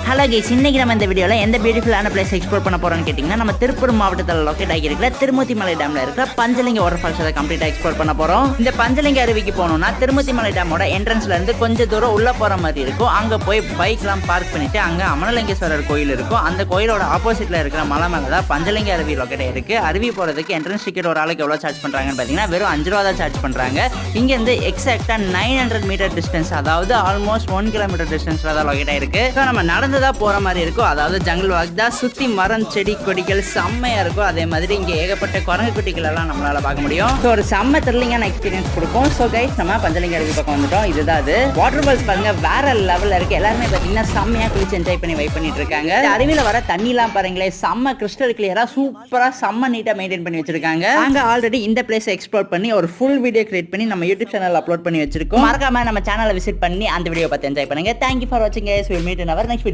Hello guys, இன்னைக்கு நம்ம இந்த வீடியோல எந்த பியூட்டிஃபுல்லான பிளேஸ் எக்ஸ்ப்ளோர் பண்ண போறோம்னு கேட்டிங்கன்னா நம்ம திருப்பூர் மாவட்டத்தில் லொக்கேட் ஆகியிருக்கிற திருமூர்த்தி மலை டேம்ல இருக்கிற பஞ்சலிங்க வாட்டர் ஃபால்ஸ் கம்ப்ளீட்டா எக்ஸ்ப்ளோர் பண்ண போறோம். இந்த பஞ்சலிங்க அருவிக்கு போகணும்னா திருமூர்த்தி மலை டேமோட என்ட்ரன்ஸ்ல இருந்து கொஞ்சம் தூரம் உள்ள போற மாதிரி இருக்கும். அங்க போய் பைக்லாம் பார்க் பண்ணிட்டு அங்க அமனலிங்கேஸ்வரர் கோயில் இருக்கும். அந்த கோயிலோட ஆப்போசிட்ல இருக்கிற மலை மேல தான் பஞ்சலிங்க அருவி லொக்கேட் ஆயிருக்கு. அருவி போறதுக்கு என்ட்ரன்ஸ் டிக்கெட் ஒரு ஆளுக்கு எவ்வளவு சார்ஜ் பண்றாங்கன்னு பாத்தீங்கன்னா வெறும் 5 ரூபா தான் சார்ஜ் பண்றாங்க. இங்க இருந்து எக்ஸாக்டா 900 மீட்டர் டிஸ்டன்ஸ், அதாவது ஆல்மோஸ்ட் 1 கிலோமீட்டர் டிஸ்டன்ஸ்ல தான் லொக்கேட் ஆயிருக்கு. நம்ம நடந்துதான் போற மாதிரி இருக்கும். அதாவது ஜங்கிள் வாக் தான், சுத்தி மரம் செடி கொடிகள் செம்மையா இருக்கும். அதே மாதிரி இங்க ஏகப்பட்ட குரங்கு குட்டிகள் எல்லாம் நம்மளால பார்க்க முடியும். ஸோ ஒரு செம்ம த்ரில்லிங்கான எக்ஸ்பீரியன்ஸ் கொடுக்கும். ஸோ கைஸ், நம்ம பஞ்சலிங்க அருவி பக்கம் வந்துட்டோம். இதுதான் அது. வாட்டர் ஃபால்ஸ் பாருங்க, வேற லெவல்ல இருக்கு. எல்லாருமே பாத்தீங்கன்னா செம்மையா குளிச்சு என்ஜாய் பண்ணி வைப் பண்ணிட்டு இருக்காங்க. அருவியில வர தண்ணி எல்லாம் பாருங்களேன், செம்ம கிறிஸ்டல் கிளியரா சூப்பரா செம்ம நீட்டா மெயின்டைன் பண்ணி வச்சிருக்காங்க. நாங்க ஆல்ரெடி இந்த பிளேஸ் எக்ஸ்ப்ளோர் பண்ணி ஒரு ஃபுல் வீடியோ கிரியேட் பண்ணி நம்ம யூடியூப் சேனல் அப்லோட் பண்ணி வச்சிருக்கோம். மறக்காம நம்ம சேனலை விசிட் பண்ணி அந்த வீடியோ பார்த்து என்ஜாய் பண்ணுங்க. தேங்க்யூ ஃபார் வாட்சிங் guys. Will meet in our next video.